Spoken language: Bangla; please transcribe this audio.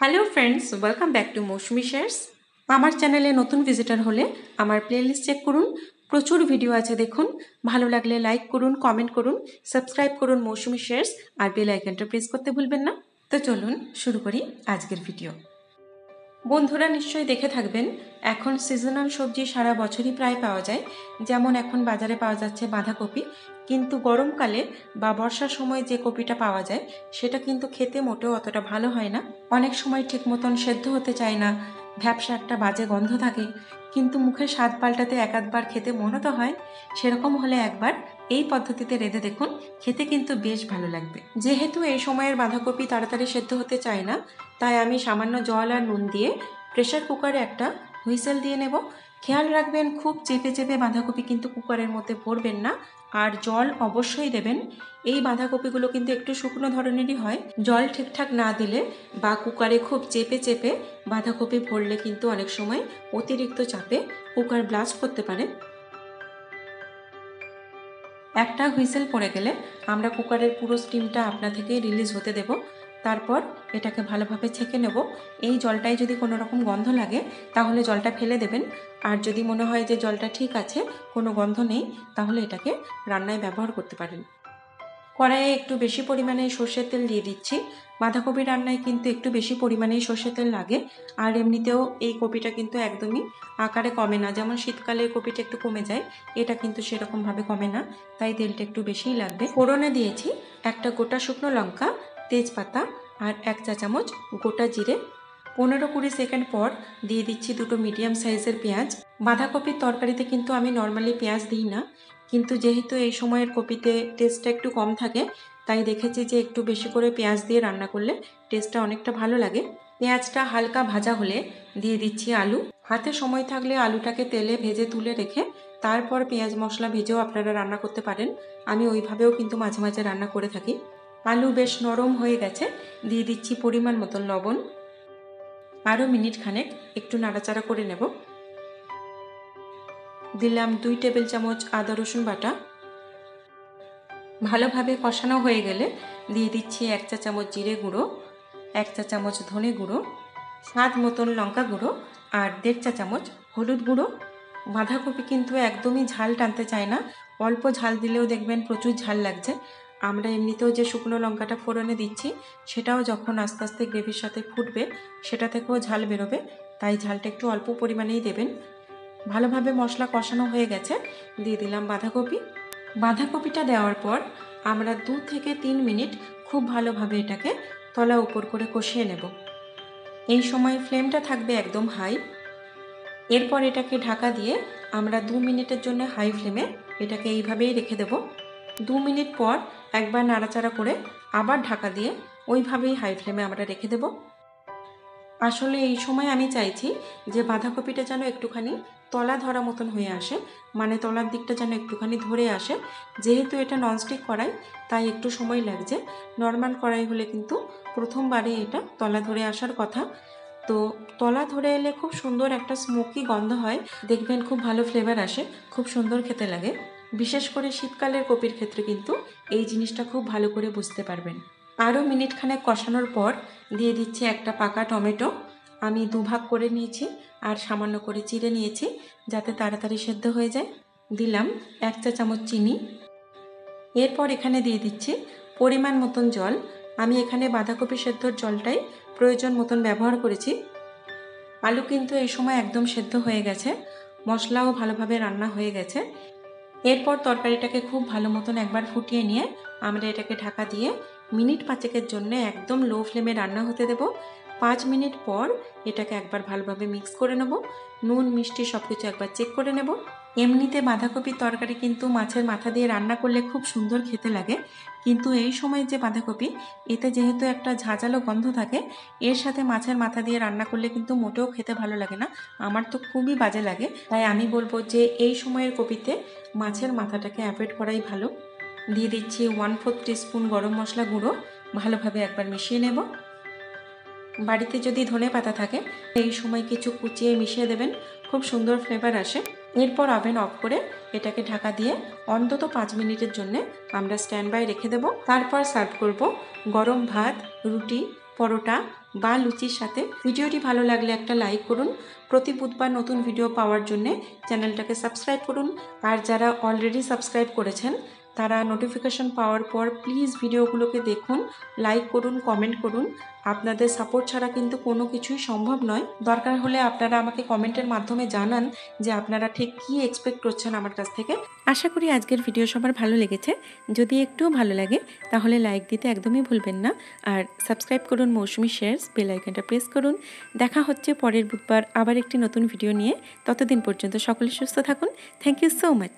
Hello friends, welcome back to Moushumi shares. আমার চ্যানেলে নতুন ভিজিটার হলে আমার প্লেলিস্ট চেক করুন, প্রচুর ভিডিও আছে দেখুন। ভালো লাগলে লাইক করুন, কমেন্ট করুন, সাবস্ক্রাইব করুন মৌসুমি শেয়ার্স, আর বেল আইকনটা প্রেস করতে ভুলবেন না। তো চলুন শুরু করি আজকের ভিডিও। বন্ধুরা নিশ্চয়ই দেখে থাকবেন, এখন সিজনাল সবজি সারা বছরই প্রায় পাওয়া যায়। যেমন এখন বাজারে পাওয়া যাচ্ছে বাঁধাকপি, কিন্তু গরমকালে বা বর্ষার সময় যে কপিটা পাওয়া যায় সেটা কিন্তু খেতে মোটেও অতটা ভালো হয় না। অনেক সময় ঠিক মতন সেদ্ধ হতে চায় না, ভ্যাপসা একটা বাজে গন্ধ থাকে, কিন্তু মুখে স্বাদ পাল্টাতে এক আধবার খেতে মনে তো হয়। সেরকম হলে একবার এই পদ্ধতিতে রেঁধে দেখুন, খেতে কিন্তু বেশ ভালো লাগবে। যেহেতু এই সময়ের বাঁধাকপি তাড়াতাড়ি সেদ্ধ হতে চায় না, তাই আমি সামান্য জল আর নুন দিয়ে প্রেশার কুকারে একটা হুইসেল দিয়ে নেব। খেয়াল রাখবেন, খুব চেপে চেপে বাঁধাকপি কিন্তু কুকারের মধ্যে ভরবেন না, আর জল অবশ্যই দেবেন। এই বাঁধাকপিগুলো কিন্তু একটু শুকনো ধরনেরই হয়, জল ঠিকঠাক না দিলে বা কুকারে খুব চেপে চেপে বাঁধাকপি ভরলে কিন্তু অনেক সময় অতিরিক্ত চাপে কুকার ব্লাস্ট করতে পারে। একটা হুইসেল পড়ে গেলে আমরা কুকারের পুরো স্টিমটা আপনা থেকেই রিলিজ হতে দেব। তারপর এটাকে ভালোভাবে ছেঁকে নেব। এই জলটায় যদি কোনো রকম গন্ধ লাগে তাহলে জলটা ফেলে দেবেন, আর যদি মনে হয় যে জলটা ঠিক আছে, কোনো গন্ধ নেই, তাহলে এটাকে রান্নায় ব্যবহার করতে পারেন। কড়াইয়ে একটু বেশি পরিমাণে সর্ষের তেল দিয়ে দিচ্ছি। বাঁধাকপি রান্নায় কিন্তু একটু বেশি পরিমাণেই সর্ষের তেল লাগে, আর এমনিতেও এই কপিটা কিন্তু একদমই আকারে কমে না। যেমন শীতকালের কপিটা একটু কমে যায়, এটা কিন্তু সেরকমভাবে কমে না, তাই তেলটা একটু বেশিই লাগবে। ফোড়নে দিয়েছি একটা গোটা শুকনো লঙ্কা, তেজপাতা আর 1 চা চামচ গোটা জিরে। 15-20 সেকেন্ড পর দিয়ে দিচ্ছি দুটো মিডিয়াম সাইজের পেঁয়াজ। বাঁধাকপির তরকারিতে কিন্তু আমি নর্মালি পেঁয়াজ দিই না, কিন্তু যেহেতু এই সময়ের কপিতে টেস্টটা একটু কম থাকে, তাই দেখেছি যে একটু বেশি করে পেঁয়াজ দিয়ে রান্না করলে টেস্টটা অনেকটা ভালো লাগে। পেঁয়াজটা হালকা ভাজা হলে দিয়ে দিচ্ছি আলু। হাতে সময় থাকলে আলুটাকে তেলে ভেজে তুলে রেখে তারপর পেঁয়াজ মশলা ভেজেও আপনারা রান্না করতে পারেন। আমি ওইভাবেও কিন্তু মাঝে মাঝে রান্না করে থাকি। আলু বেশ নরম হয়ে গেছে, দিয়ে দিচ্ছি পরিমাণ মতন লবণ। আরও মিনিট খানেক একটু নাড়াচাড়া করে নেব। দিলাম 2 টেবিল চামচ আদা রসুন বাটা। ভালোভাবে কষানো হয়ে গেলে দিয়ে দিচ্ছি 1 চা চামচ জিরে গুঁড়ো, 1 চা চামচ ধনে গুঁড়ো, স্বাদ মতন লঙ্কা গুঁড়ো আর 1.5 চা চামচ হলুদ গুঁড়ো। বাঁধাকপি কিন্তু একদমই ঝাল টানতে চায় না, অল্প ঝাল দিলেও দেখবেন প্রচুর ঝাল লাগছে। আমরা এমনিতেও যে শুকনো লঙ্কাটা ফোড়নে দিচ্ছি সেটাও যখন আস্তে আস্তে গ্রেভির সাথে ফুটবে সেটা থেকেও ঝাল বেরোবে, তাই ঝালটা একটু অল্প পরিমাণেই দেবেন। ভালোভাবে মশলা কষানো হয়ে গেছে, দিয়ে দিলাম বাঁধাকপি। বাঁধাকপিটা দেওয়ার পর আমরা 2 থেকে 3 মিনিট খুব ভালোভাবে এটাকে তলা উপর করে কষিয়ে নেব। এই সময় ফ্লেমটা থাকবে একদম হাই। এরপর এটাকে ঢাকা দিয়ে আমরা 2 মিনিটের জন্য হাই ফ্লেমে এটাকে এইভাবেই রেখে দেব। 2 মিনিট পর একবার নাড়াচাড়া করে আবার ঢাকা দিয়ে ওইভাবেই হাই ফ্লেমে আমরা রেখে দেব। আসলে এই সময় আমি চাইছি যে বাঁধাকপিটা যেন একটুখানি তলা ধরা মতন হয়ে আসে, মানে তলার দিকটা যেন একটুখানি ধরে আসে। যেহেতু এটা ননস্টিক কড়াই তাই একটু সময় লাগছে। নর্মাল কড়াই হলে কিন্তু প্রথমবারে এটা তলা ধরে আসার কথা। তো তলা ধরে এলে খুব সুন্দর একটা স্মোকি গন্ধ হয়, দেখবেন খুব ভালো ফ্লেভার আসে, খুব সুন্দর খেতে লাগে। বিশেষ করে শীতকালের কপির ক্ষেত্রে কিন্তু এই জিনিসটা খুব ভালো করে বুঝতে পারবেন। আরও মিনিট খানেক কষানোর পর দিয়ে দিচ্ছি একটা পাকা টমেটো। আমি 2 ভাগ করে নিয়েছি আর সামান্য করে চিড়ে নিয়েছি যাতে তাড়াতাড়ি সেদ্ধ হয়ে যায়। দিলাম 1 চা চামচ চিনি। এরপর এখানে দিয়ে দিচ্ছি পরিমাণ মতন জল। আমি এখানে বাঁধাকপি সেদ্ধর জলটাই প্রয়োজন মতন ব্যবহার করেছি। আলু কিন্তু এই সময় একদম সেদ্ধ হয়ে গেছে, মশলাও ভালোভাবে রান্না হয়ে গেছে। এরপর তরকারিটাকে খুব ভালো মতন একবার ফুটিয়ে নিয়ে আমরা এটাকে ঢাকা দিয়ে মিনিট 5-এর জন্য একদম লো ফ্লেমে রান্না হতে দেব। 5 মিনিট পর এটাকে একবার ভালোভাবে মিক্স করে নেব, নুন মিষ্টি সব কিছু একবার চেক করে নেব। এমনিতে বাঁধাকপির তরকারি কিন্তু মাছের মাথা দিয়ে রান্না করলে খুব সুন্দর খেতে লাগে, কিন্তু এই সময় যে বাঁধাকপি, এতে যেহেতু একটা ঝাঁঝালো গন্ধ থাকে, এর সাথে মাছের মাথা দিয়ে রান্না করলে কিন্তু মোটেও খেতে ভালো লাগে না। আমার তো খুবই বাজে লাগে, তাই আমি বলবো যে এই সময়ের কপিতে মাছের মাথাটাকে অ্যাভয়েড করাই ভালো। দিয়ে দিচ্ছি 1/4 টিস্পুন গরম মশলা গুঁড়ো। ভালোভাবে একবার মিশিয়ে নেব। বাড়িতে যদি ধনে পাতা থাকে এই সময় কিছু কুচিয়ে মিশিয়ে দেবেন, খুব সুন্দর ফ্লেভার আসে। এরপর ওভেন অফ করে এটাকে ঢাকা দিয়ে অন্তত 5 মিনিটের জন্য আমরা স্ট্যান্ড বাই রেখে দেব। তারপর সার্ভ করব গরম ভাত, রুটি, পরোটা বা লুচির সাথে। ভিডিওটি ভালো লাগলে একটা লাইক করুন। প্রতি বুধবার নতুন ভিডিও পাওয়ার জন্য চ্যানেলটাকে সাবস্ক্রাইব করুন। আর যারা অলরেডি সাবস্ক্রাইব করেছেন তারা নোটিফিকেশন পাওয়ার পর প্লিজ ভিডিওগুলোকে দেখুন, লাইক করুন, কমেন্ট করুন। আপনাদের সাপোর্ট ছাড়া কিন্তু কোনো কিছুই সম্ভব নয়। দরকার হলে আপনারা আমাকে কমেন্টের মাধ্যমে জানান যে আপনারা ঠিক কী এক্সপেক্ট করছেন আমার কাছ থেকে। আশা করি আজকের ভিডিও সবার ভালো লেগেছে। যদি একটুও ভালো লাগে তাহলে লাইক দিতে একদমই ভুলবেন না। আর সাবস্ক্রাইব করুন মৌসুমি শেয়ারস, বেল আইকনটা প্রেস করুন। দেখা হচ্ছে পরের বুধবার আবার একটি নতুন ভিডিও নিয়ে। ততদিন পর্যন্ত সকলে সুস্থ থাকুন। Thank you so much.